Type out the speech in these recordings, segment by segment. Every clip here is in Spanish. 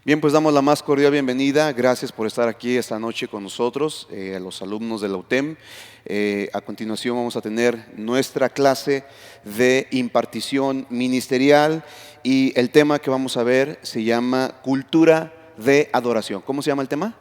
Bien, pues damos la más cordial bienvenida. Gracias por estar aquí esta noche con nosotros, a los alumnos de la UTEM. A continuación vamos a tener nuestra clase de impartición ministerial y el tema que vamos a ver se llama Cultura de Adoración. ¿Cómo se llama el tema?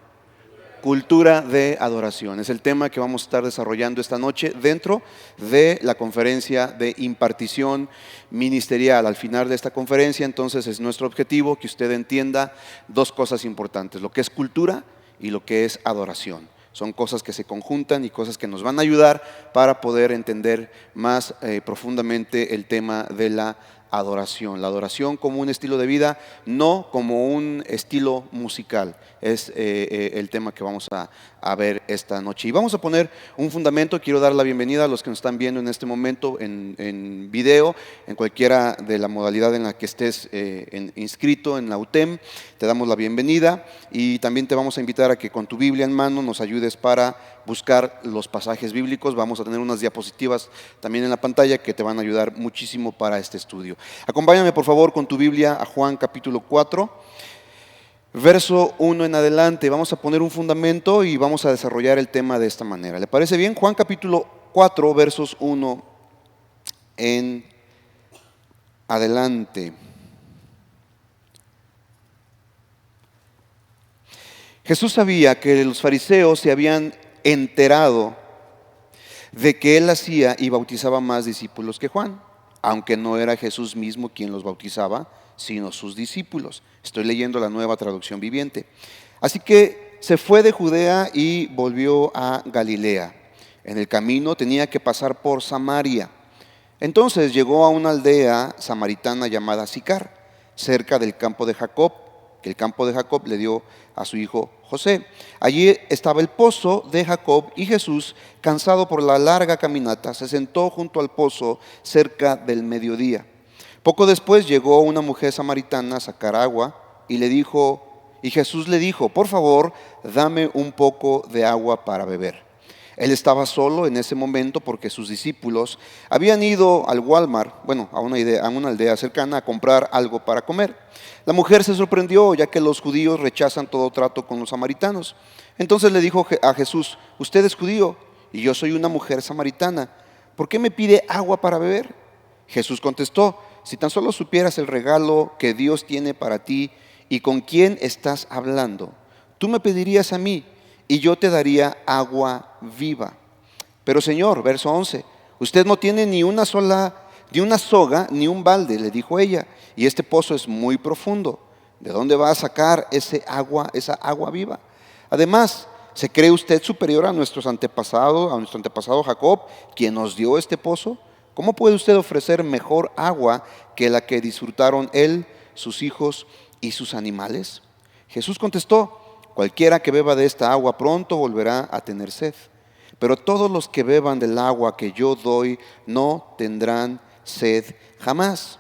Cultura de adoración. Es el tema que vamos a estar desarrollando esta noche dentro de la conferencia de impartición ministerial. Al final de esta conferencia, entonces, es nuestro objetivo que usted entienda dos cosas importantes: lo que es cultura y lo que es adoración. Son cosas que se conjuntan y cosas que nos van a ayudar para poder entender más profundamente el tema de la adoración. La adoración como un estilo de vida, no como un estilo musical. Es el tema que vamos a ver esta noche. Y vamos a poner un fundamento. Quiero dar la bienvenida a los que nos están viendo en este momento en video, en cualquiera de la modalidad en la que estés inscrito en la UTEM. Te damos la bienvenida y también te vamos a invitar a que con tu Biblia en mano nos ayudes para buscar los pasajes bíblicos. Vamos a tener unas diapositivas también en la pantalla que te van a ayudar muchísimo para este estudio. Acompáñame por favor con tu Biblia a Juan capítulo 4, verso 1 en adelante. Vamos a poner un fundamento y vamos a desarrollar el tema de esta manera. ¿Le parece bien? Juan capítulo 4, versos 1 en adelante. Jesús sabía que los fariseos se habían enterado de que él hacía y bautizaba más discípulos que Juan, aunque no era Jesús mismo quien los bautizaba, sino sus discípulos. Estoy leyendo la Nueva Traducción Viviente. Así que se fue de Judea y volvió a Galilea. En el camino tenía que pasar por Samaria. Entonces llegó a una aldea samaritana llamada Sicar, cerca del campo de Jacob, que el campo de Jacob le dio a su hijo José. Allí estaba el pozo de Jacob y Jesús, cansado por la larga caminata, se sentó junto al pozo cerca del mediodía. Poco después llegó una mujer samaritana a sacar agua y Jesús le dijo: por favor, dame un poco de agua para beber. Él estaba solo en ese momento porque sus discípulos habían ido al Walmart, a una aldea cercana, a comprar algo para comer. La mujer se sorprendió, ya que los judíos rechazan todo trato con los samaritanos. Entonces le dijo a Jesús: usted es judío y yo soy una mujer samaritana. ¿Por qué me pide agua para beber? Jesús contestó: si tan solo supieras el regalo que Dios tiene para ti y con quién estás hablando, tú me pedirías a mí y yo te daría agua viva. Pero Señor, verso 11, usted no tiene ni una soga ni un balde, le dijo ella, y este pozo es muy profundo. ¿De dónde va a sacar esa agua viva? Además, ¿se cree usted superior a nuestro antepasado Jacob, quien nos dio este pozo? ¿Cómo puede usted ofrecer mejor agua que la que disfrutaron él, sus hijos y sus animales? Jesús contestó: cualquiera que beba de esta agua pronto volverá a tener sed, pero todos los que beban del agua que yo doy no tendrán sed jamás.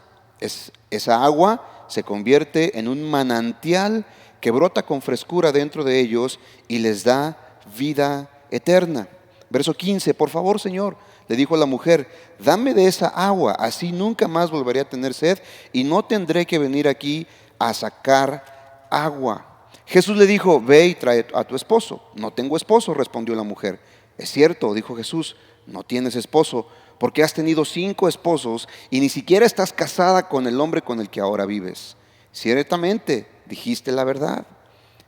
Esa agua se convierte en un manantial que brota con frescura dentro de ellos y les da vida eterna. Verso 15, por favor, Señor, le dijo la mujer, dame de esa agua, así nunca más volveré a tener sed y no tendré que venir aquí a sacar agua. Jesús le dijo, ve y trae a tu esposo. No tengo esposo, respondió la mujer. Es cierto, dijo Jesús, no tienes esposo, porque has tenido 5 esposos y ni siquiera estás casada con el hombre con el que ahora vives. Ciertamente, dijiste la verdad.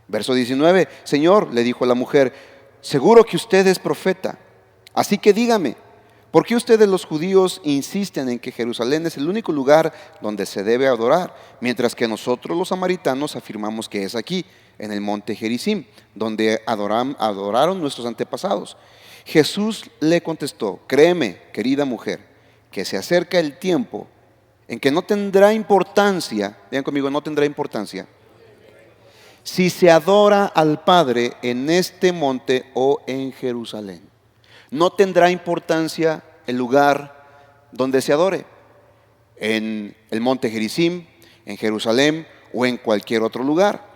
Verso 19, Señor, le dijo la mujer, seguro que usted es profeta, así que dígame, ¿por qué ustedes los judíos insisten en que Jerusalén es el único lugar donde se debe adorar, mientras que nosotros los samaritanos afirmamos que es aquí, en el monte Gerizim, donde adoraron nuestros antepasados? Jesús le contestó, créeme, querida mujer, que se acerca el tiempo en que no tendrá importancia, digan conmigo, no tendrá importancia, si se adora al Padre en este monte o en Jerusalén. No tendrá importancia el lugar donde se adore, en el monte Gerizim, en Jerusalén o en cualquier otro lugar.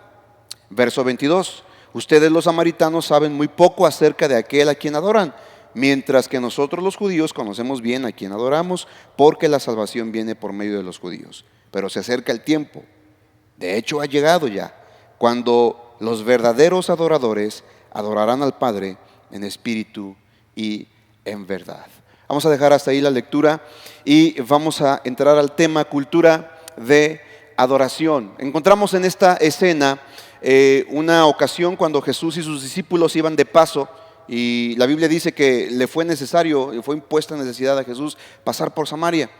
Verso 22, ustedes los samaritanos saben muy poco acerca de aquel a quien adoran, mientras que nosotros los judíos conocemos bien a quien adoramos, porque la salvación viene por medio de los judíos. Pero se acerca el tiempo, de hecho ha llegado ya, cuando los verdaderos adoradores adorarán al Padre en espíritu y en verdad. Vamos a dejar hasta ahí la lectura y vamos a entrar al tema cultura de adoración. Encontramos en esta escena una ocasión cuando Jesús y sus discípulos iban de paso, y la Biblia dice que le fue necesario, fue impuesta necesidad a Jesús pasar por Samaria.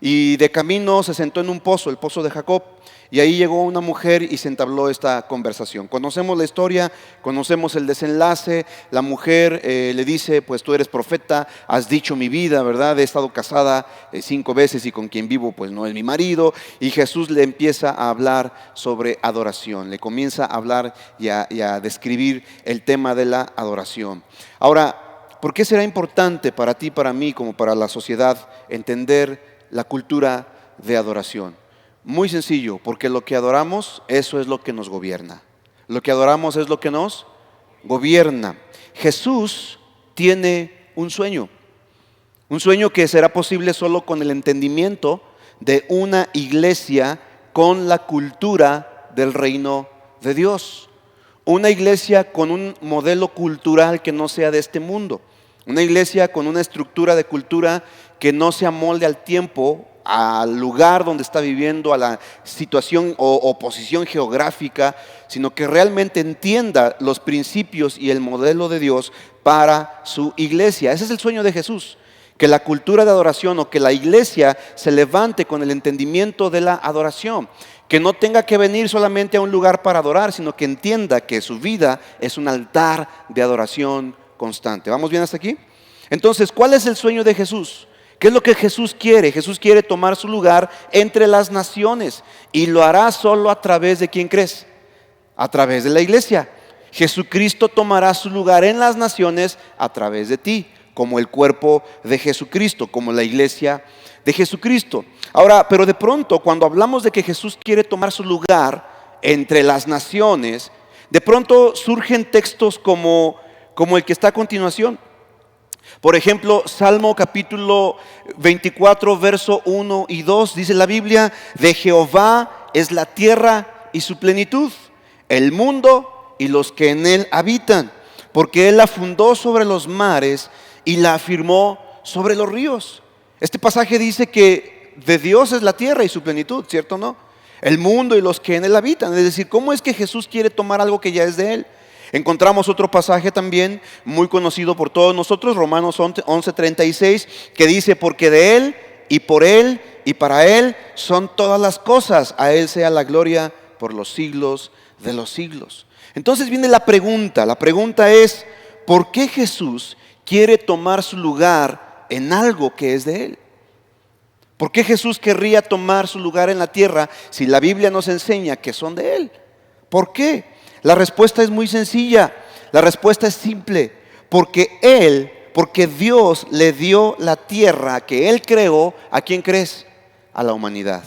Y de camino se sentó en un pozo, el pozo de Jacob, y ahí llegó una mujer y se entabló esta conversación. Conocemos la historia, conocemos el desenlace. La mujer le dice: pues tú eres profeta, has dicho mi vida, ¿verdad? He estado casada 5 veces y con quien vivo pues no es mi marido. Y Jesús le empieza a hablar sobre adoración, le comienza a hablar y a describir el tema de la adoración. Ahora, ¿por qué será importante para ti, para mí, como para la sociedad, entender la cultura de adoración? Muy sencillo, porque lo que adoramos, eso es lo que nos gobierna. Lo que adoramos es lo que nos gobierna. Jesús tiene un sueño que será posible solo con el entendimiento de una iglesia con la cultura del reino de Dios. Una iglesia con un modelo cultural que no sea de este mundo. Una iglesia con una estructura de cultura que no se amolde al tiempo, al lugar donde está viviendo, a la situación o posición geográfica, sino que realmente entienda los principios y el modelo de Dios para su iglesia. Ese es el sueño de Jesús, que la cultura de adoración, o que la iglesia se levante con el entendimiento de la adoración, que no tenga que venir solamente a un lugar para adorar, sino que entienda que su vida es un altar de adoración constante. ¿Vamos bien hasta aquí? Entonces, ¿cuál es el sueño de Jesús? ¿Qué es lo que Jesús quiere? Jesús quiere tomar su lugar entre las naciones, y lo hará solo a través de ¿quién crees? A través de la iglesia. Jesucristo tomará su lugar en las naciones a través de ti, como el cuerpo de Jesucristo, como la iglesia de Jesucristo. Ahora, pero de pronto, cuando hablamos de que Jesús quiere tomar su lugar entre las naciones, de pronto surgen textos como el que está a continuación. Por ejemplo, Salmo capítulo 24, verso 1 y 2, dice la Biblia: de Jehová es la tierra y su plenitud, el mundo y los que en él habitan, porque él la fundó sobre los mares y la afirmó sobre los ríos. Este pasaje dice que de Dios es la tierra y su plenitud, ¿cierto o no? El mundo y los que en él habitan. Es decir, ¿cómo es que Jesús quiere tomar algo que ya es de él? Encontramos otro pasaje también muy conocido por todos nosotros, Romanos 11:36, que dice: porque de él y por él y para él son todas las cosas, a él sea la gloria por los siglos de los siglos. Entonces viene la pregunta es: ¿por qué Jesús quiere tomar su lugar en algo que es de él? ¿Por qué Jesús querría tomar su lugar en la tierra si la Biblia nos enseña que son de él? ¿Por qué? La respuesta es muy sencilla, la respuesta es simple: porque Dios le dio la tierra que Él creó. ¿A quién crees? A la humanidad.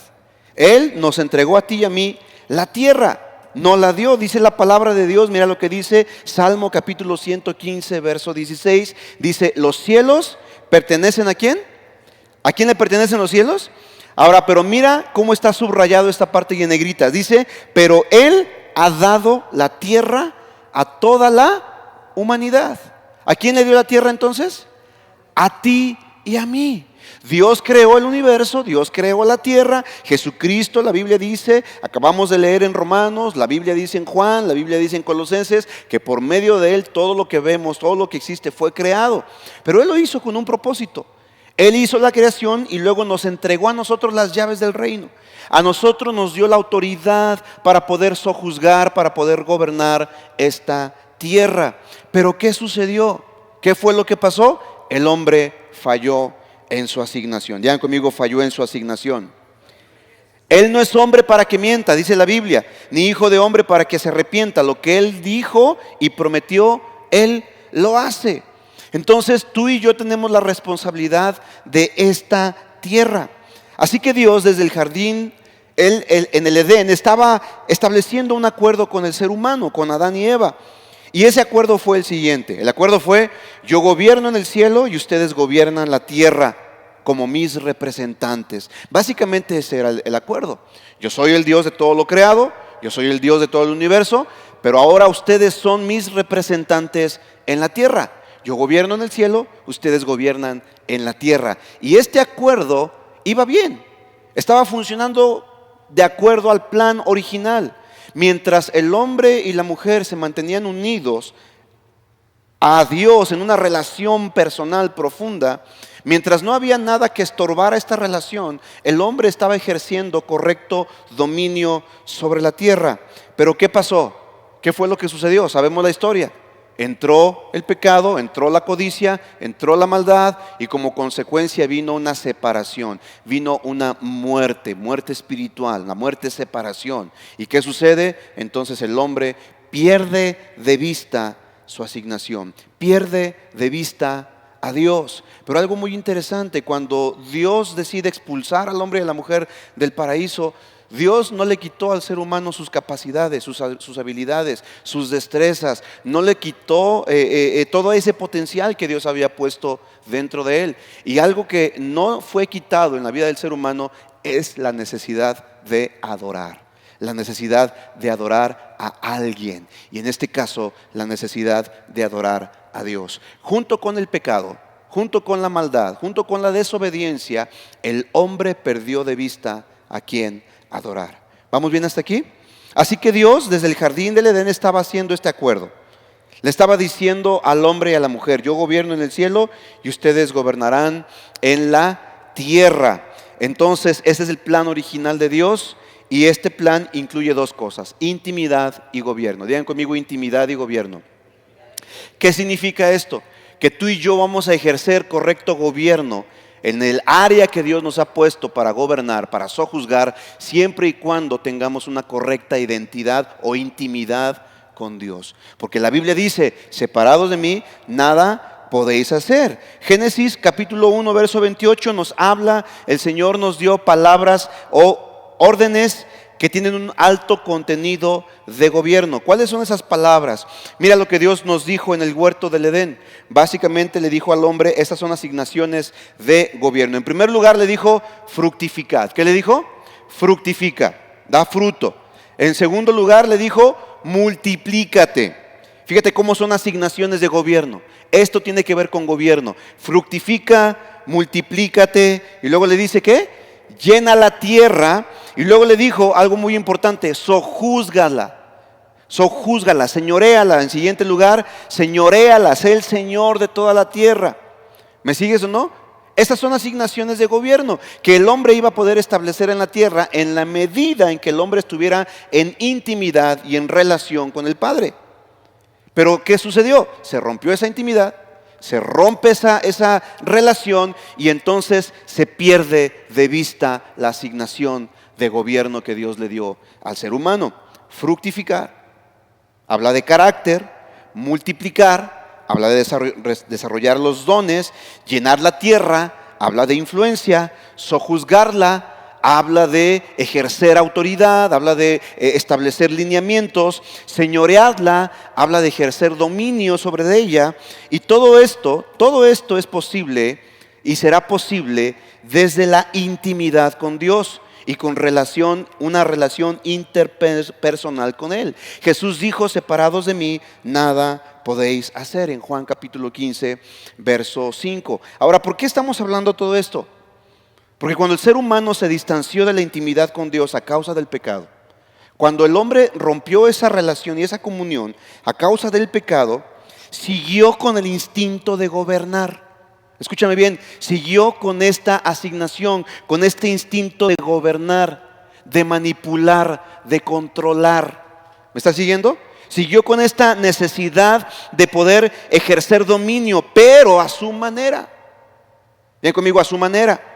Él nos entregó a ti y a mí la tierra, nos la dio, dice la palabra de Dios. Mira lo que dice Salmo capítulo 115, verso 16, dice: los cielos pertenecen ¿a quién? ¿A quién le pertenecen los cielos? Ahora, pero mira cómo está subrayado esta parte y en negritas, dice: pero Él ha dado la tierra a toda la humanidad. ¿A quién le dio la tierra entonces? A ti y a mí. Dios creó el universo, Dios creó la tierra. Jesucristo, la Biblia dice, acabamos de leer en Romanos, la Biblia dice en Juan, la Biblia dice en Colosenses, que por medio de Él todo lo que vemos, todo lo que existe fue creado. Pero Él lo hizo con un propósito. Él hizo la creación y luego nos entregó a nosotros las llaves del reino. A nosotros nos dio la autoridad para poder sojuzgar, para poder gobernar esta tierra. Pero ¿qué sucedió? ¿Qué fue lo que pasó? El hombre falló en su asignación. Digan conmigo: falló en su asignación. Él no es hombre para que mienta, dice la Biblia, ni hijo de hombre para que se arrepienta. Lo que Él dijo y prometió, Él lo hace. Entonces tú y yo tenemos la responsabilidad de esta tierra. Así que Dios, desde el jardín, Él en el Edén, estaba estableciendo un acuerdo con el ser humano, con Adán y Eva. Y ese acuerdo fue el siguiente. El acuerdo fue: yo gobierno en el cielo y ustedes gobiernan la tierra como mis representantes. Básicamente ese era el acuerdo. Yo soy el Dios de todo lo creado, yo soy el Dios de todo el universo, pero ahora ustedes son mis representantes en la tierra. Yo gobierno en el cielo, ustedes gobiernan en la tierra. Y este acuerdo iba bien, estaba funcionando de acuerdo al plan original. Mientras el hombre y la mujer se mantenían unidos a Dios en una relación personal profunda, mientras no había nada que estorbara esta relación, el hombre estaba ejerciendo correcto dominio sobre la tierra. Pero ¿qué pasó? ¿Qué fue lo que sucedió? Sabemos la historia. Entró el pecado, entró la codicia, entró la maldad y como consecuencia vino una separación, vino una muerte espiritual, la muerte es separación. ¿Y qué sucede? Entonces el hombre pierde de vista su asignación, pierde de vista a Dios. Pero algo muy interesante, cuando Dios decide expulsar al hombre y a la mujer del paraíso, Dios no le quitó al ser humano sus capacidades, sus habilidades, sus destrezas, no le quitó todo ese potencial que Dios había puesto dentro de él. Y algo que no fue quitado en la vida del ser humano es la necesidad de adorar. La necesidad de adorar a alguien, y en este caso la necesidad de adorar a Dios. Junto con el pecado, junto con la maldad, junto con la desobediencia, el hombre perdió de vista a quien adorar. ¿Vamos bien hasta aquí? Así que Dios desde el jardín del Edén estaba haciendo este acuerdo. Le estaba diciendo al hombre y a la mujer: yo gobierno en el cielo y ustedes gobernarán en la tierra. Entonces ese es el plan original de Dios. Y este plan incluye dos cosas: intimidad y gobierno. Digan conmigo: intimidad y gobierno. ¿Qué significa esto? Que tú y yo vamos a ejercer correcto gobierno en el área que Dios nos ha puesto para gobernar, para sojuzgar, siempre y cuando tengamos una correcta identidad o intimidad con Dios. Porque la Biblia dice: separados de mí, nada podéis hacer. Génesis capítulo 1 verso 28 nos habla, el Señor nos dio palabras o órdenes que tienen un alto contenido de gobierno. ¿Cuáles son esas palabras? Mira lo que Dios nos dijo en el huerto del Edén. Básicamente le dijo al hombre: estas son asignaciones de gobierno. En primer lugar le dijo: fructificad. ¿Qué le dijo? Fructifica, da fruto. En segundo lugar le dijo: multiplícate. Fíjate cómo son asignaciones de gobierno. Esto tiene que ver con gobierno. Fructifica, multiplícate. Y luego le dice ¿qué? Llena la tierra. Y luego le dijo algo muy importante: sojúzgala, señoréala. En siguiente lugar, señoréala, sé el Señor de toda la tierra. ¿Me sigues o no? Estas son asignaciones de gobierno que el hombre iba a poder establecer en la tierra en la medida en que el hombre estuviera en intimidad y en relación con el Padre. Pero ¿qué sucedió? Se rompió esa intimidad, se rompe esa relación y entonces se pierde de vista la asignación de gobierno que Dios le dio al ser humano. Fructificar habla de carácter, multiplicar habla de desarrollar los dones, llenar la tierra habla de influencia, sojuzgarla habla de ejercer autoridad, habla de establecer lineamientos, señorearla habla de ejercer dominio sobre ella. Y todo esto es posible y será posible desde la intimidad con Dios y con una relación interpersonal con Él. Jesús dijo: separados de mí, nada podéis hacer, en Juan capítulo 15, verso 5. Ahora, ¿por qué estamos hablando todo esto? Porque cuando el ser humano se distanció de la intimidad con Dios a causa del pecado, cuando el hombre rompió esa relación y esa comunión a causa del pecado, siguió con el instinto de gobernar. Escúchame bien, siguió con esta asignación, con este instinto de gobernar, de manipular, de controlar. ¿Me estás siguiendo? Siguió con esta necesidad de poder ejercer dominio, pero a su manera. Ven conmigo, a su manera.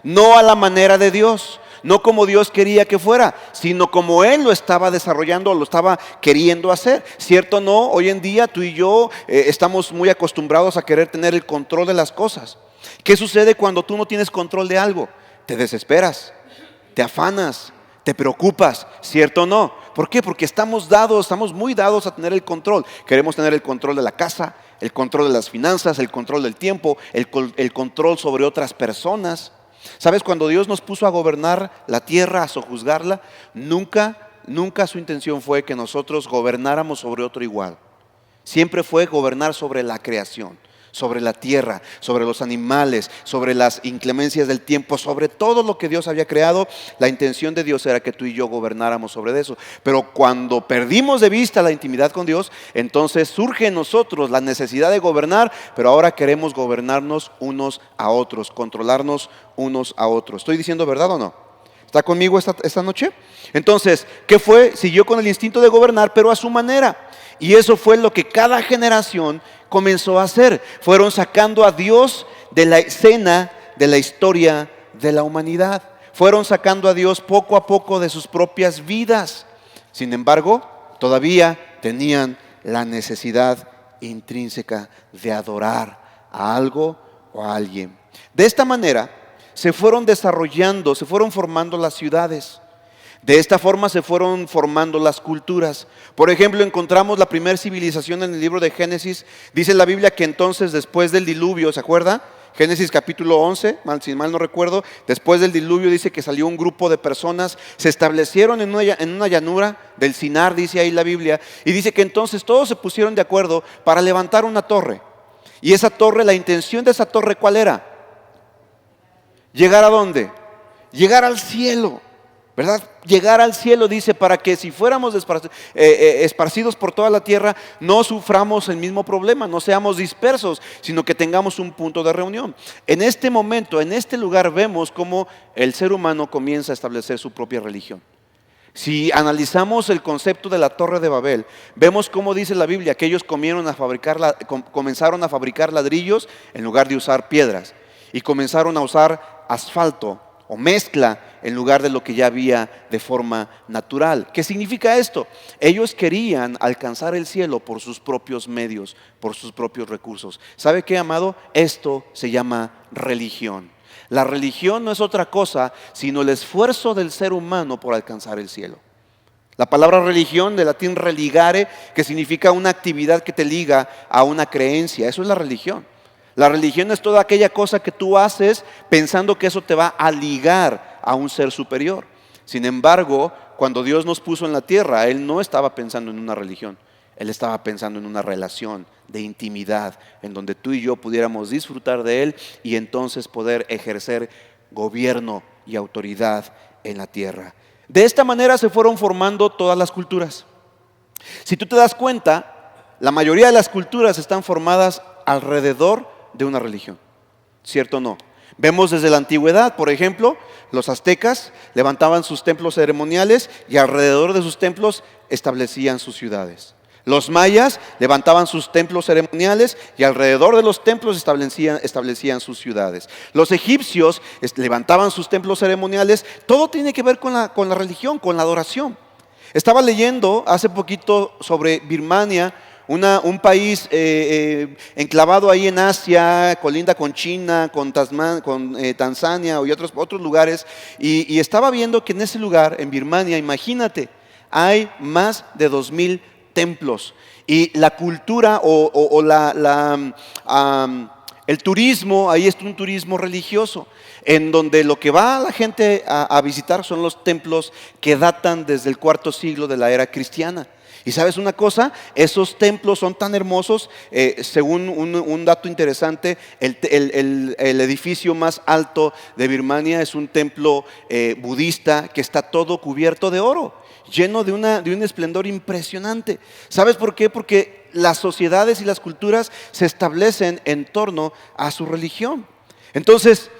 No a la manera de Dios, no como Dios quería que fuera, sino como Él lo estaba desarrollando o lo estaba queriendo hacer. ¿Cierto o no? Hoy en día tú y yo estamos muy acostumbrados a querer tener el control de las cosas. ¿Qué sucede cuando tú no tienes control de algo? Te desesperas, te afanas, te preocupas, ¿cierto o no? ¿Por qué? Porque estamos muy dados a tener el control. Queremos tener el control de la casa, el control de las finanzas, el control del tiempo, el control sobre otras personas. ¿Sabes? Cuando Dios nos puso a gobernar la tierra, a sojuzgarla, nunca nunca su intención fue que nosotros gobernáramos sobre otro igual. Siempre fue gobernar sobre la creación, sobre la tierra, sobre los animales, sobre las inclemencias del tiempo, sobre todo lo que Dios había creado. La intención de Dios era que tú y yo gobernáramos sobre eso. Pero cuando perdimos de vista la intimidad con Dios, entonces surge en nosotros la necesidad de gobernar, pero ahora queremos gobernarnos unos a otros, controlarnos unos a otros. ¿Estoy diciendo verdad o no? ¿Está conmigo esta noche? Entonces, ¿qué fue? Siguió con el instinto de gobernar, pero a su manera. Y eso fue lo que cada generación comenzó a hacer. Fueron sacando a Dios de la escena de la historia de la humanidad. Fueron sacando a Dios poco a poco de sus propias vidas. Sin embargo, todavía tenían la necesidad intrínseca de adorar a algo o a alguien. De esta manera se fueron desarrollando, se fueron formando las ciudades. De esta forma se fueron formando las culturas. Por ejemplo, encontramos la primera civilización en el libro de Génesis. Dice la Biblia que entonces, después del diluvio, ¿se acuerda? Génesis capítulo 11, si mal no recuerdo, después del diluvio dice que salió un grupo de personas, se establecieron en una llanura del Sinar, dice ahí la Biblia, y dice que entonces todos se pusieron de acuerdo para levantar una torre. Y esa torre, la intención de esa torre, ¿cuál era? ¿Llegar a dónde? Llegar al cielo, ¿verdad? Llegar al cielo, dice, para que si fuéramos esparcidos por toda la tierra, no suframos el mismo problema, no seamos dispersos, sino que tengamos un punto de reunión. En este momento, en este lugar, vemos cómo el ser humano comienza a establecer su propia religión. Si analizamos el concepto de la Torre de Babel, vemos cómo dice la Biblia que ellos comenzaron a fabricar ladrillos en lugar de usar piedras, y comenzaron a usar asfalto o mezcla en lugar de lo que ya había de forma natural. ¿Qué significa esto? Ellos querían alcanzar el cielo por sus propios medios, por sus propios recursos. ¿Sabe qué, amado? Esto se llama religión. La religión no es otra cosa sino el esfuerzo del ser humano por alcanzar el cielo. La palabra religión, del latín religare, que significa una actividad que te liga a una creencia. Eso es la religión. La religión es toda aquella cosa que tú haces pensando que eso te va a ligar a un ser superior. Sin embargo, cuando Dios nos puso en la tierra, Él no estaba pensando en una religión. Él estaba pensando en una relación de intimidad, en donde tú y yo pudiéramos disfrutar de Él y entonces poder ejercer gobierno y autoridad en la tierra. De esta manera se fueron formando todas las culturas. Si tú te das cuenta, la mayoría de las culturas están formadas alrededor de una religión, ¿cierto o no? Vemos desde la antigüedad, por ejemplo, los aztecas levantaban sus templos ceremoniales y alrededor de sus templos establecían sus ciudades. Los mayas levantaban sus templos ceremoniales y alrededor de los templos establecían sus ciudades. Los egipcios levantaban sus templos ceremoniales. Todo tiene que ver con la religión, con la adoración. Estaba leyendo hace poquito sobre Birmania, un país enclavado ahí en Asia, colinda con China, con Tanzania y otros lugares, y estaba viendo que en ese lugar, en Birmania, imagínate, hay más de 2000 templos, y la cultura el turismo, ahí es un turismo religioso, en donde lo que va la gente a visitar son los templos que datan desde el IV siglo de la era cristiana. Y sabes una cosa, esos templos son tan hermosos, según un dato interesante, el edificio más alto de Birmania es un templo budista que está todo cubierto de oro, lleno de un esplendor impresionante. ¿Sabes por qué? Porque las sociedades y las culturas se establecen en torno a su religión. Entonces,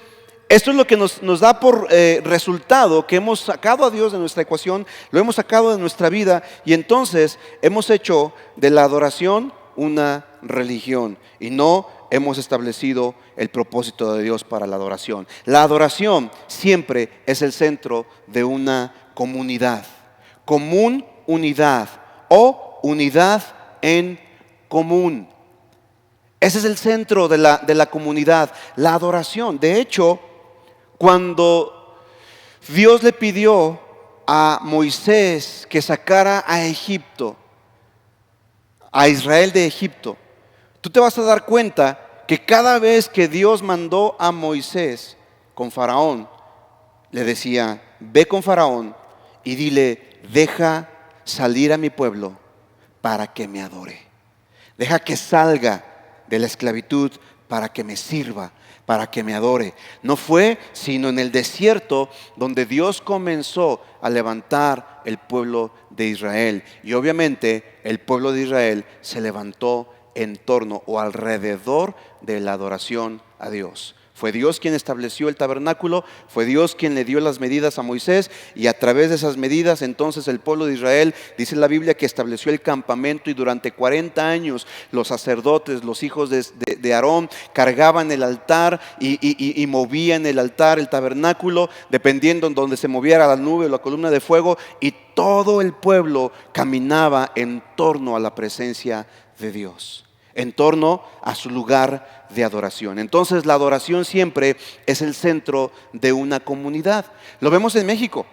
esto es lo que nos da por resultado que hemos sacado a Dios de nuestra ecuación, lo hemos sacado de nuestra vida, y entonces hemos hecho de la adoración una religión y no hemos establecido el propósito de Dios para la adoración. La adoración siempre es el centro de una comunidad, unidad o unidad en común. Ese es el centro de la comunidad, la adoración. De hecho, cuando Dios le pidió a Moisés que sacara a Egipto, a Israel de Egipto, tú te vas a dar cuenta que cada vez que Dios mandó a Moisés con Faraón, le decía: ve con Faraón y dile: deja salir a mi pueblo para que me adore. Deja que salga de la esclavitud para que me sirva, para que me adore. No fue sino en el desierto donde Dios comenzó a levantar el pueblo de Israel. Y obviamente el pueblo de Israel se levantó en torno o alrededor de la adoración a Dios. Fue Dios quien estableció el tabernáculo, fue Dios quien le dio las medidas a Moisés, y a través de esas medidas entonces el pueblo de Israel, dice la Biblia, que estableció el campamento, y durante 40 años los sacerdotes, los hijos de Aarón, cargaban el altar y movían el altar, el tabernáculo, dependiendo en donde se moviera la nube o la columna de fuego, y todo el pueblo caminaba en torno a la presencia de Dios, en torno a su lugar de adoración. Entonces la adoración siempre es el centro de una comunidad. Lo vemos en México.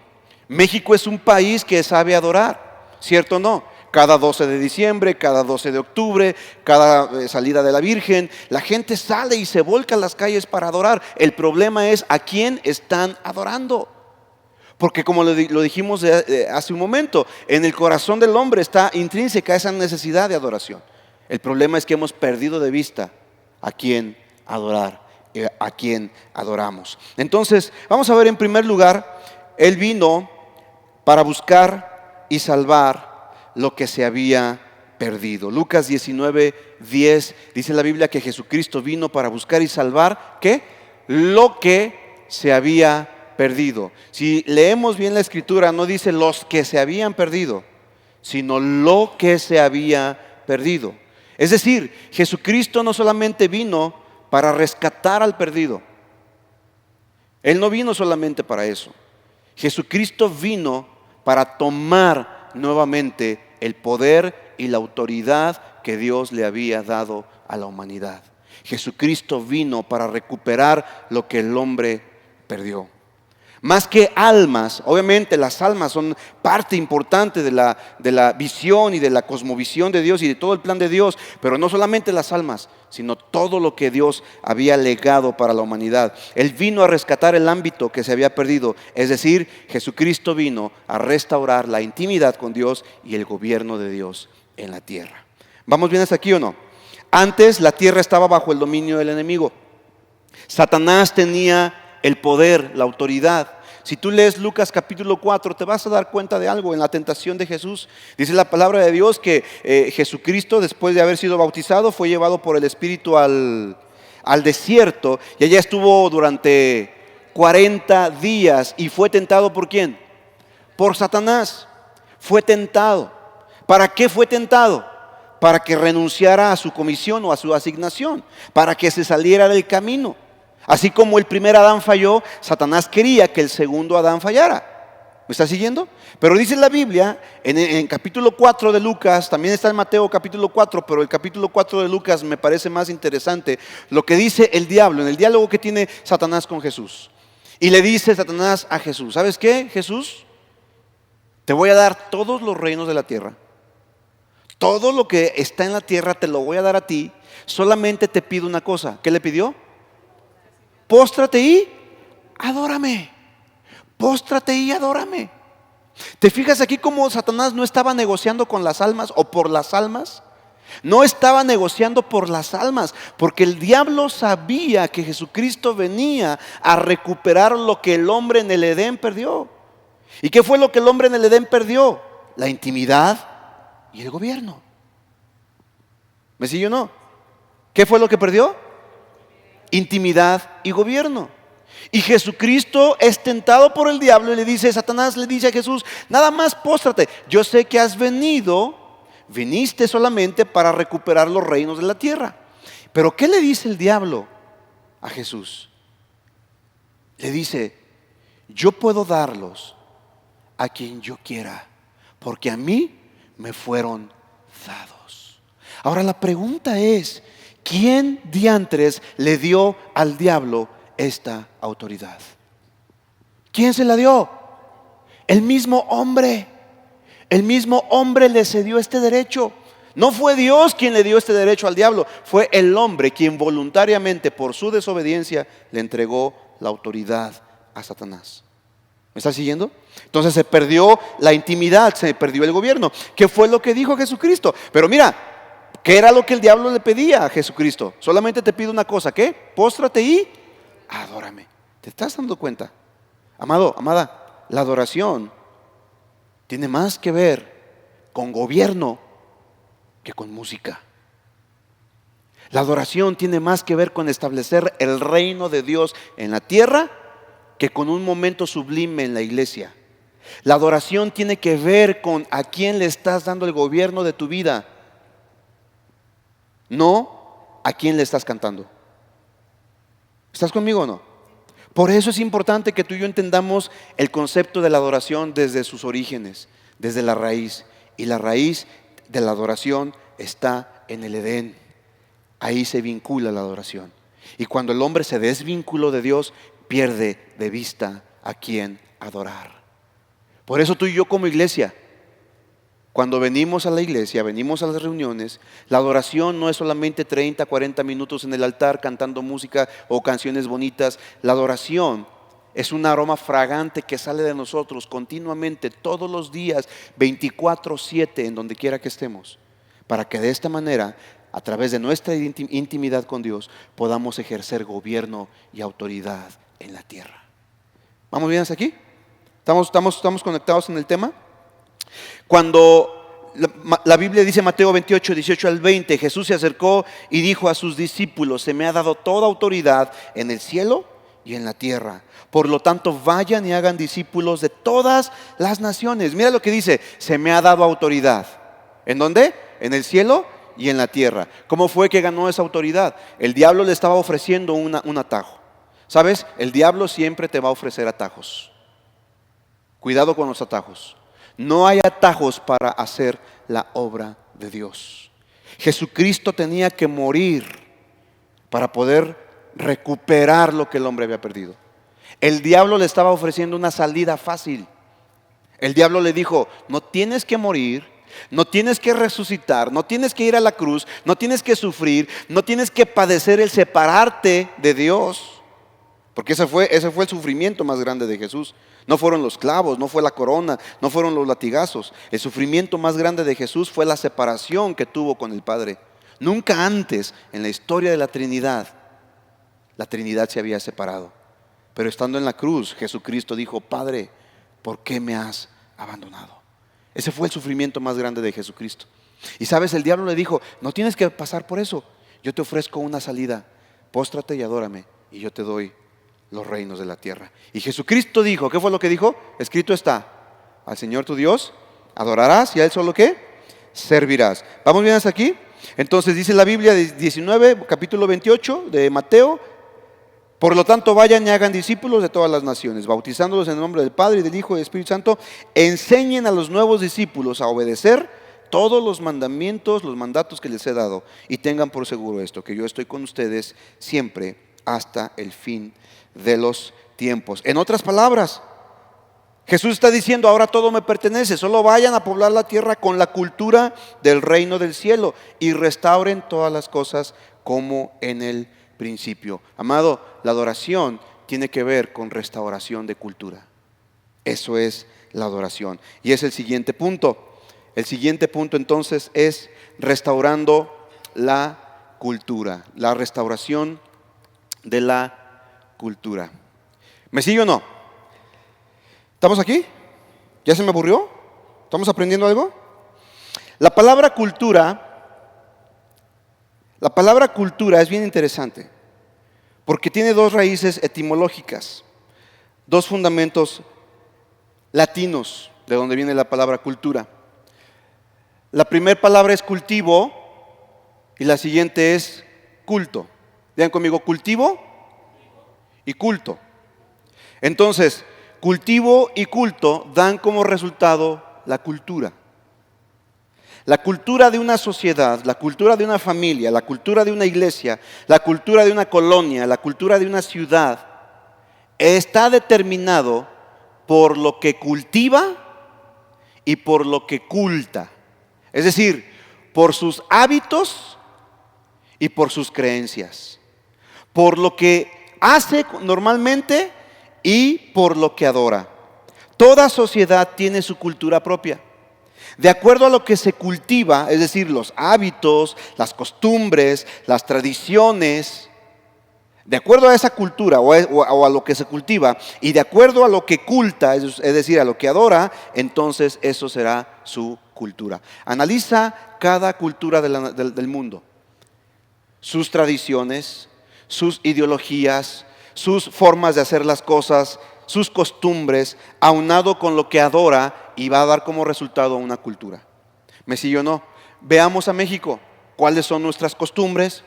México es un país que sabe adorar, ¿cierto o no? Cada 12 de diciembre, cada 12 de octubre, cada salida de la Virgen, la gente sale y se volca a las calles para adorar. El problema es a quién están adorando. Porque como lo dijimos hace un momento, en el corazón del hombre está intrínseca esa necesidad de adoración. El problema es que hemos perdido de vista a quién adorar, a quién adoramos. Entonces, vamos a ver en primer lugar, Él vino para buscar y salvar lo que se había perdido. Lucas 19:10 dice la Biblia que Jesucristo vino para buscar y salvar, ¿qué? Lo que se había perdido. Si leemos bien la Escritura, no dice los que se habían perdido, sino lo que se había perdido. Es decir, Jesucristo no solamente vino para rescatar al perdido. Él no vino solamente para eso. Jesucristo vino para tomar nuevamente el poder y la autoridad que Dios le había dado a la humanidad. Jesucristo vino para recuperar lo que el hombre perdió. Más que almas, obviamente las almas son parte importante de la visión y de la cosmovisión de Dios y de todo el plan de Dios, pero no solamente las almas, sino todo lo que Dios había legado para la humanidad. Él vino a rescatar el ámbito que se había perdido, es decir, Jesucristo vino a restaurar la intimidad con Dios y el gobierno de Dios en la tierra. ¿Vamos bien hasta aquí o no? Antes la tierra estaba bajo el dominio del enemigo. Satanás tenía el poder, la autoridad. Si tú lees Lucas capítulo 4, te vas a dar cuenta de algo en la tentación de Jesús. Dice la palabra de Dios que Jesucristo, después de haber sido bautizado, fue llevado por el Espíritu al desierto, y allá estuvo durante 40 días y fue tentado ¿por quién? Por Satanás. Fue tentado. ¿Para qué fue tentado? Para que renunciara a su comisión o a su asignación, para que se saliera del camino. Así como el primer Adán falló, Satanás quería que el segundo Adán fallara. ¿Me está siguiendo? Pero dice la Biblia, en capítulo 4 de Lucas, también está en Mateo capítulo 4, pero el capítulo 4 de Lucas me parece más interesante, lo que dice el diablo, en el diálogo que tiene Satanás con Jesús. Y le dice Satanás a Jesús, ¿sabes qué, Jesús? Te voy a dar todos los reinos de la tierra. Todo lo que está en la tierra te lo voy a dar a ti. Solamente te pido una cosa. ¿Qué le pidió? Póstrate y adórame. Póstrate y adórame. ¿Te fijas aquí cómo Satanás no estaba negociando con las almas o por las almas? No estaba negociando por las almas, porque el diablo sabía que Jesucristo venía a recuperar lo que el hombre en el Edén perdió. ¿Y qué fue lo que el hombre en el Edén perdió? La intimidad y el gobierno. ¿Me sigue o no? ¿Qué fue lo que perdió? Intimidad y gobierno. Y Jesucristo es tentado por el diablo y le dice, Satanás le dice a Jesús, nada más póstrate, yo sé que viniste solamente para recuperar los reinos de la tierra. Pero ¿qué le dice el diablo a Jesús? Le dice, yo puedo darlos a quien yo quiera, porque a mí me fueron dados. Ahora la pregunta es, ¿quién diantres le dio al diablo esta autoridad? ¿Quién se la dio? El mismo hombre. El mismo hombre le cedió este derecho. No fue Dios quien le dio este derecho al diablo, fue el hombre quien voluntariamente por su desobediencia le entregó la autoridad a Satanás. ¿Me estás siguiendo? Entonces se perdió la intimidad, se perdió el gobierno. ¿Qué fue lo que dijo Jesucristo? Pero mira, ¿qué era lo que el diablo le pedía a Jesucristo? Solamente te pido una cosa, ¿qué? Póstrate y adórame. ¿Te estás dando cuenta? Amado, amada, la adoración tiene más que ver con gobierno que con música. La adoración tiene más que ver con establecer el reino de Dios en la tierra que con un momento sublime en la iglesia. La adoración tiene que ver con a quién le estás dando el gobierno de tu vida, no a quién le estás cantando. ¿Estás conmigo o no? Por eso es importante que tú y yo entendamos el concepto de la adoración desde sus orígenes, desde la raíz. Y la raíz de la adoración está en el Edén. Ahí se vincula la adoración. Y cuando el hombre se desvinculó de Dios, pierde de vista a quién adorar. Por eso tú y yo como iglesia, cuando venimos a la iglesia, venimos a las reuniones, la adoración no es solamente 30, 40 minutos en el altar cantando música o canciones bonitas. La adoración es un aroma fragante que sale de nosotros continuamente, todos los días, 24/7, en donde quiera que estemos, para que de esta manera, a través de nuestra intimidad con Dios, podamos ejercer gobierno y autoridad en la tierra. ¿Vamos bien hasta aquí? ¿Estamos conectados en el tema? Cuando la Biblia dice, Mateo 28, 18 al 20, Jesús se acercó y dijo a sus discípulos: se me ha dado toda autoridad en el cielo y en la tierra. Por lo tanto, vayan y hagan discípulos de todas las naciones. Mira lo que dice: se me ha dado autoridad. ¿En dónde? En el cielo y en la tierra. ¿Cómo fue que ganó esa autoridad? El diablo le estaba ofreciendo un atajo. ¿Sabes? El diablo siempre te va a ofrecer atajos. Cuidado con los atajos. No hay atajos para hacer la obra de Dios. Jesucristo tenía que morir para poder recuperar lo que el hombre había perdido. El diablo le estaba ofreciendo una salida fácil. El diablo le dijo: no tienes que morir, no tienes que resucitar, no tienes que ir a la cruz, no tienes que sufrir, no tienes que padecer el separarte de Dios. Porque ese fue el sufrimiento más grande de Jesús. No fueron los clavos, no fue la corona, no fueron los latigazos. El sufrimiento más grande de Jesús fue la separación que tuvo con el Padre. Nunca antes en la historia de la Trinidad se había separado. Pero estando en la cruz, Jesucristo dijo: Padre, ¿por qué me has abandonado? Ese fue el sufrimiento más grande de Jesucristo. Y sabes, el diablo le dijo: no tienes que pasar por eso. Yo te ofrezco una salida. Póstrate y adórame y yo te doy los reinos de la tierra. Y Jesucristo dijo, ¿qué fue lo que dijo? Escrito está: al Señor tu Dios adorarás y a Él solo ¿qué? Servirás. ¿Vamos bien hasta aquí? Entonces dice la Biblia 19, capítulo 28 de Mateo: por lo tanto vayan y hagan discípulos de todas las naciones, bautizándolos en el nombre del Padre y del Hijo y del Espíritu Santo. Enseñen a los nuevos discípulos a obedecer todos los mandamientos, los mandatos que les he dado, y tengan por seguro esto, que yo estoy con ustedes siempre hasta el fin de los tiempos. En otras palabras, Jesús está diciendo: ahora todo me pertenece, solo vayan a poblar la tierra con la cultura del reino del cielo y restauren todas las cosas como en el principio. Amado, la adoración tiene que ver con restauración de cultura. Eso es la adoración. Y es el siguiente punto. El siguiente punto entonces es restaurando la cultura, la restauración de la cultura. ¿Me sigue o no? ¿Estamos aquí? ¿Ya se me aburrió? ¿Estamos aprendiendo algo? La palabra cultura es bien interesante porque tiene dos raíces etimológicas, dos fundamentos latinos de donde viene la palabra cultura. La primera palabra es cultivo y la siguiente es culto. Digan conmigo: cultivo y culto. Entonces, cultivo y culto dan como resultado la cultura. La cultura de una sociedad, la cultura de una familia, la cultura de una iglesia, la cultura de una colonia, la cultura de una ciudad está determinado por lo que cultiva y por lo que culta. Es decir, por sus hábitos y por sus creencias. Por lo que hace normalmente y por lo que adora. Toda sociedad tiene su cultura propia. De acuerdo a lo que se cultiva, es decir, los hábitos, las costumbres, las tradiciones, de acuerdo a esa cultura o a lo que se cultiva y de acuerdo a lo que culta, es decir, a lo que adora, entonces eso será su cultura. Analiza cada cultura del mundo, sus tradiciones, sus ideologías, sus formas de hacer las cosas, sus costumbres, aunado con lo que adora, y va a dar como resultado una cultura. ¿Me sigue o no? Veamos a México. ¿Cuáles son nuestras costumbres?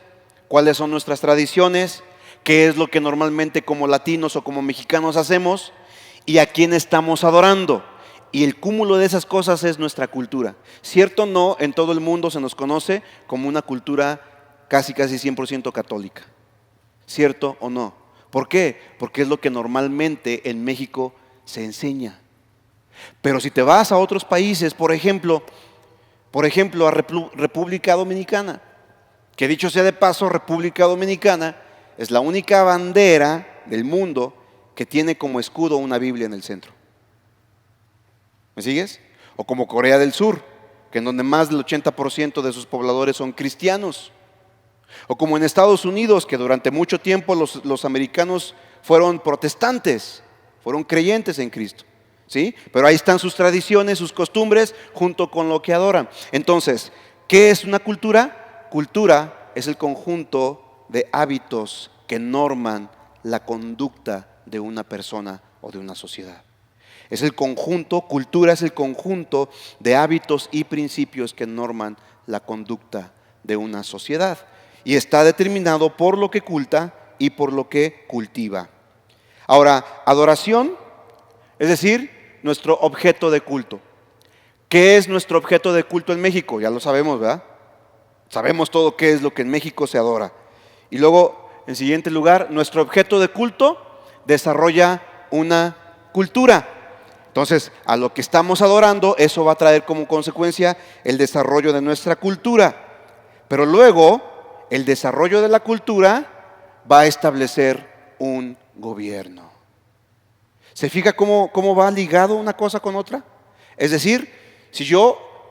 ¿Cuáles son nuestras tradiciones? ¿Qué es lo que normalmente como latinos o como mexicanos hacemos? ¿Y a quién estamos adorando? Y el cúmulo de esas cosas es nuestra cultura. ¿Cierto o no? En todo el mundo se nos conoce como una cultura casi 100% católica. ¿Cierto o no? ¿Por qué? Porque es lo que normalmente en México se enseña. Pero si te vas a otros países, por ejemplo a República Dominicana, que dicho sea de paso, República Dominicana es la única bandera del mundo que tiene como escudo una Biblia en el centro. ¿Me sigues? O como Corea del Sur, que en donde más del 80% de sus pobladores son cristianos. O como en Estados Unidos, que durante mucho tiempo los americanos fueron protestantes, fueron creyentes en Cristo. ¿Sí? Pero ahí están sus tradiciones, sus costumbres, junto con lo que adoran. Entonces, ¿qué es una cultura? Cultura es el conjunto de hábitos que norman la conducta de una persona o de una sociedad. Es el conjunto, cultura es el conjunto de hábitos y principios que norman la conducta de una sociedad. Y está determinado por lo que culta y por lo que cultiva. Ahora, adoración, es decir, nuestro objeto de culto. ¿Qué es nuestro objeto de culto en México? Ya lo sabemos, ¿verdad? Sabemos todo qué es lo que en México se adora. Y luego, en siguiente lugar, nuestro objeto de culto desarrolla una cultura. Entonces, a lo que estamos adorando, eso va a traer como consecuencia el desarrollo de nuestra cultura. Pero luego, el desarrollo de la cultura va a establecer un gobierno. ¿Se fija cómo va ligado una cosa con otra? Es decir, si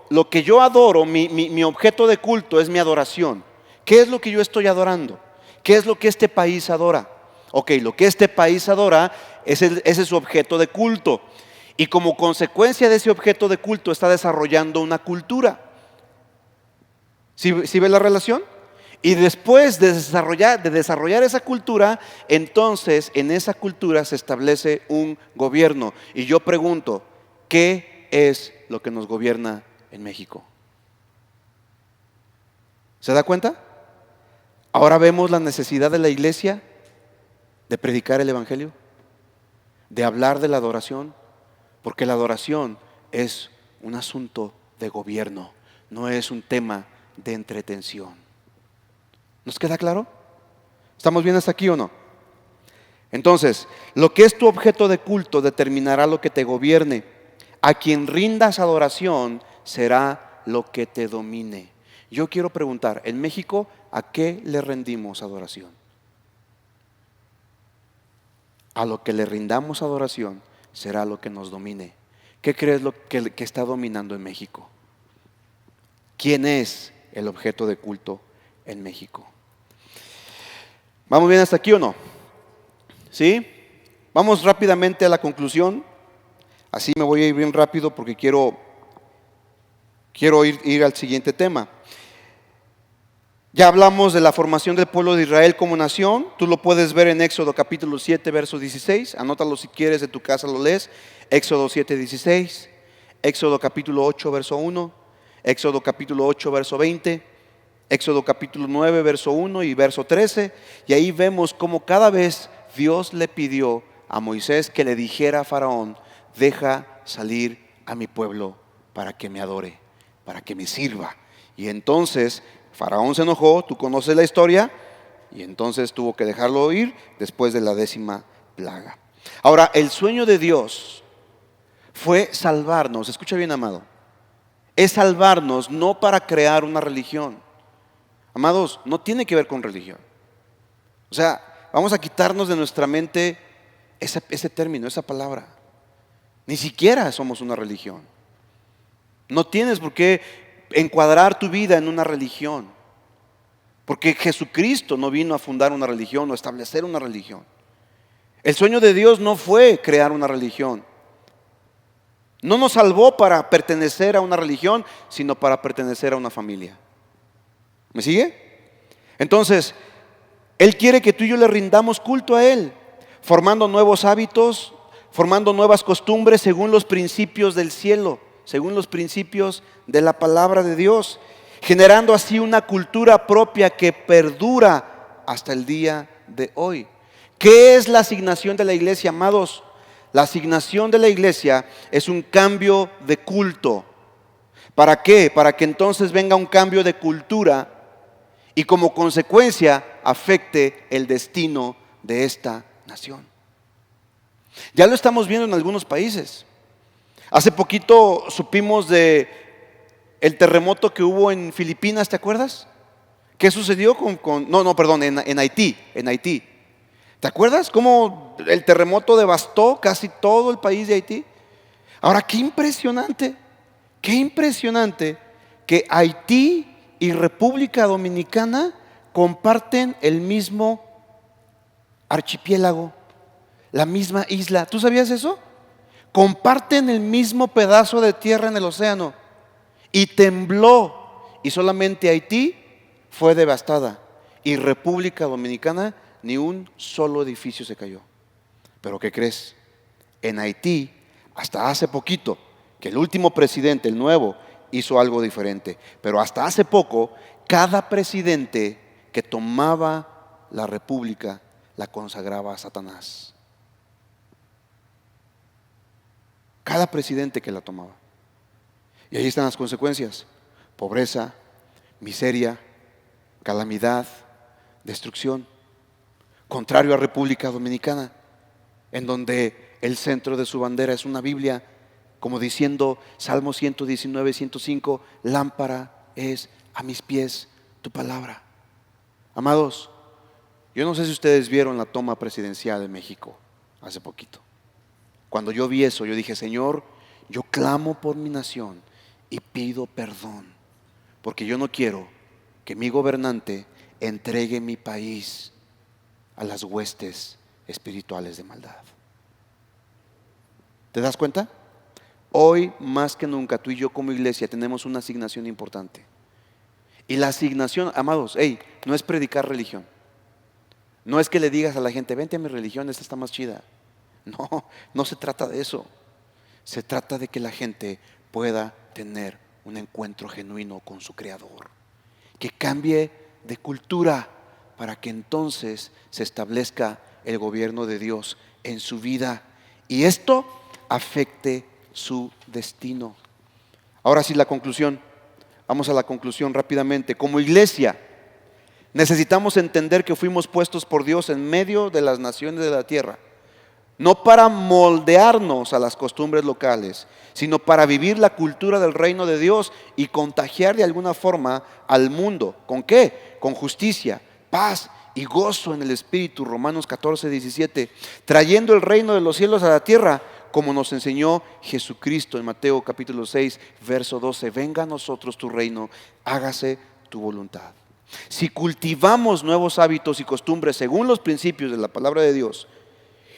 lo que yo adoro, mi objeto de culto es mi adoración. ¿Qué es lo que yo estoy adorando? ¿Qué es lo que este país adora? Ok, lo que este país adora, ese es su objeto de culto. Y como consecuencia de ese objeto de culto está desarrollando una cultura. ¿Sí ve la relación? Y después de desarrollar esa cultura, entonces en esa cultura se establece un gobierno. Y yo pregunto, ¿qué es lo que nos gobierna en México? ¿Se da cuenta? Ahora vemos la necesidad de la iglesia de predicar el evangelio, de hablar de la adoración, porque la adoración es un asunto de gobierno, no es un tema de entretención. ¿Nos queda claro? ¿Estamos bien hasta aquí o no? Entonces, lo que es tu objeto de culto determinará lo que te gobierne. A quien rindas adoración será lo que te domine. Yo quiero preguntar, en México, ¿a qué le rendimos adoración? A lo que le rindamos adoración será lo que nos domine. ¿Qué crees lo que está dominando en México? ¿Quién es el objeto de culto en México? ¿Vamos bien hasta aquí o no? ¿Sí? Vamos rápidamente a la conclusión. Así me voy a ir bien rápido porque quiero ir al siguiente tema. Ya hablamos de la formación del pueblo de Israel como nación. Tú lo puedes ver en Éxodo capítulo 7, verso 16. Anótalo si quieres, de tu casa lo lees. Éxodo 7, 16. Éxodo capítulo 8, verso 1. Éxodo capítulo 8, verso 20. Éxodo capítulo 9, verso 1 y verso 13. Y ahí vemos cómo cada vez Dios le pidió a Moisés que le dijera a Faraón: deja salir a mi pueblo para que me adore, para que me sirva. Y entonces Faraón se enojó, tú conoces la historia, y entonces tuvo que dejarlo ir después de la 10ª plaga. Ahora, el sueño de Dios fue salvarnos. Escucha bien, amado. Es salvarnos no para crear una religión. Amados, no tiene que ver con religión. O sea, vamos a quitarnos de nuestra mente ese término, esa palabra. Ni siquiera somos una religión. No tienes por qué encuadrar tu vida en una religión, porque Jesucristo no vino a fundar una religión o establecer una religión. El sueño de Dios no fue crear una religión. No nos salvó para pertenecer a una religión, sino para pertenecer a una familia. ¿Me sigue? Entonces, Él quiere que tú y yo le rindamos culto a Él, formando nuevos hábitos, formando nuevas costumbres según los principios del cielo, según los principios de la palabra de Dios, generando así una cultura propia que perdura hasta el día de hoy. ¿Qué es la asignación de la iglesia, amados? La asignación de la iglesia es un cambio de culto. ¿Para qué? Para que entonces venga un cambio de cultura y como consecuencia afecte el destino de esta nación. Ya lo estamos viendo en algunos países. Hace poquito supimos de el terremoto que hubo en Filipinas, ¿te acuerdas? ¿Qué sucedió en Haití. ¿Te acuerdas cómo el terremoto devastó casi todo el país de Haití? Ahora, qué impresionante que Haití y República Dominicana comparten el mismo archipiélago, la misma isla. ¿Tú sabías eso? Comparten el mismo pedazo de tierra en el océano. Y tembló, y solamente Haití fue devastada, y República Dominicana ni un solo edificio se cayó. Pero ¿qué crees? En Haití, hasta hace poquito, que el último presidente, el nuevo, hizo algo diferente. Pero hasta hace poco, cada presidente que tomaba la república la consagraba a Satanás. Cada presidente que la tomaba. Y ahí están las consecuencias: pobreza, miseria, calamidad, destrucción. Contrario a República Dominicana, en donde el centro de su bandera es una Biblia, como diciendo Salmo 119, 105, lámpara es a mis pies tu palabra. Amados, yo no sé si ustedes vieron la toma presidencial de México hace poquito. Cuando yo vi eso, yo dije: Señor, yo clamo por mi nación y pido perdón, porque yo no quiero que mi gobernante entregue mi país a las huestes espirituales de maldad. ¿Te das cuenta? Hoy más que nunca tú y yo como iglesia tenemos una asignación importante. Y la asignación, amados, no es predicar religión. No es que le digas a la gente: vente a mi religión, esta está más chida. No se trata de eso. Se trata de que la gente pueda tener un encuentro genuino con su Creador, que cambie de cultura para que entonces se establezca el gobierno de Dios en su vida y esto afecte su destino. Ahora sí, la conclusión. Vamos a la conclusión rápidamente. Como iglesia necesitamos entender que fuimos puestos por Dios en medio de las naciones de la tierra, no para moldearnos a las costumbres locales, sino para vivir la cultura del reino de Dios y contagiar de alguna forma al mundo. ¿Con qué? Con justicia, paz y gozo en el Espíritu. Romanos 14, 17. Trayendo el reino de los cielos a la tierra, como nos enseñó Jesucristo en Mateo capítulo 6, verso 12. Venga a nosotros tu reino, hágase tu voluntad. Si cultivamos nuevos hábitos y costumbres según los principios de la palabra de Dios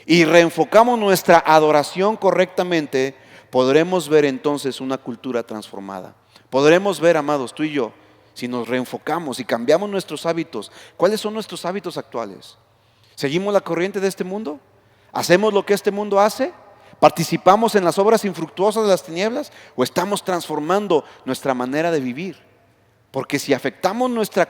y reenfocamos nuestra adoración correctamente, podremos ver entonces una cultura transformada. Podremos ver, amados, tú y yo, si nos reenfocamos y cambiamos nuestros hábitos. ¿Cuáles son nuestros hábitos actuales? ¿Seguimos la corriente de este mundo? ¿Hacemos lo que este mundo hace? ¿Participamos en las obras infructuosas de las tinieblas? ¿O estamos transformando nuestra manera de vivir? Porque si afectamos nuestra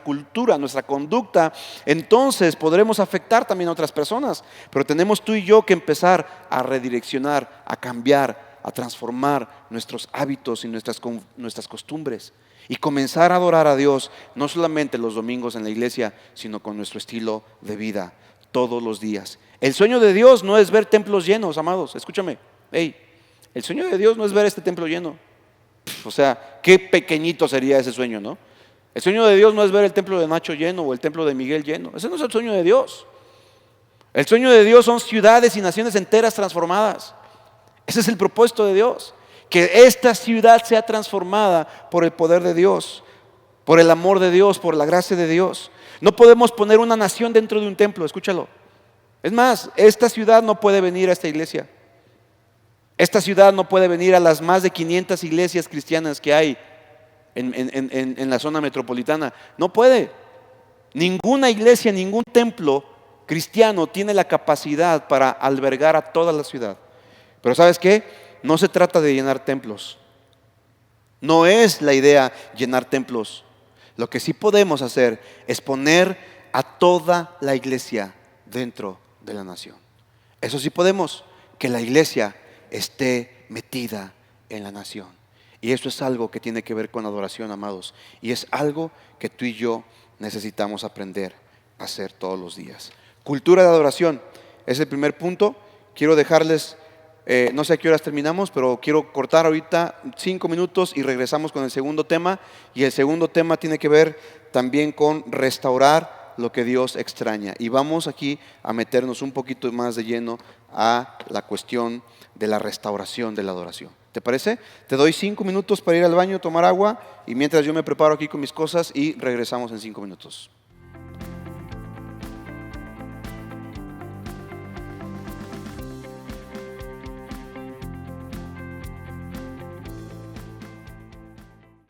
cultura, nuestra conducta, entonces podremos afectar también a otras personas. Pero tenemos tú y yo que empezar a redireccionar, a cambiar, a transformar nuestros hábitos y nuestras costumbres. Y comenzar a adorar a Dios, no solamente los domingos en la iglesia, sino con nuestro estilo de vida, todos los días. El sueño de Dios no es ver templos llenos, amados, escúchame. El sueño de Dios no es ver este templo lleno. O sea, qué pequeñito sería ese sueño, ¿no? El sueño de Dios no es ver el templo de Nacho lleno o el templo de Miguel lleno. Ese no es el sueño de Dios. El sueño de Dios son ciudades y naciones enteras transformadas. Ese es el propósito de Dios, que esta ciudad sea transformada por el poder de Dios, por el amor de Dios, por la gracia de Dios. No podemos poner una nación dentro de un templo, escúchalo. Es más, esta ciudad no puede venir a esta iglesia. Esta ciudad no puede venir a las más de 500 iglesias cristianas que hay en la zona metropolitana. No puede. Ninguna iglesia, ningún templo cristiano tiene la capacidad para albergar a toda la ciudad. Pero ¿sabes qué? No se trata de llenar templos. No es la idea llenar templos. Lo que sí podemos hacer es poner a toda la iglesia dentro de la nación. Eso sí podemos, que la iglesia esté metida en la nación. Y eso es algo que tiene que ver con adoración, amados. Y es algo que tú y yo necesitamos aprender a hacer todos los días. Cultura de adoración es el primer punto. Quiero dejarles, no sé a qué horas terminamos, pero quiero cortar ahorita 5 minutos y regresamos con el segundo tema. Y el segundo tema tiene que ver también con restaurar lo que Dios extraña. Y vamos aquí a meternos un poquito más de lleno a la cuestión de la restauración de la adoración. ¿Te parece? Te doy 5 minutos para ir al baño, tomar agua, y mientras yo me preparo aquí con mis cosas y regresamos en 5 minutos.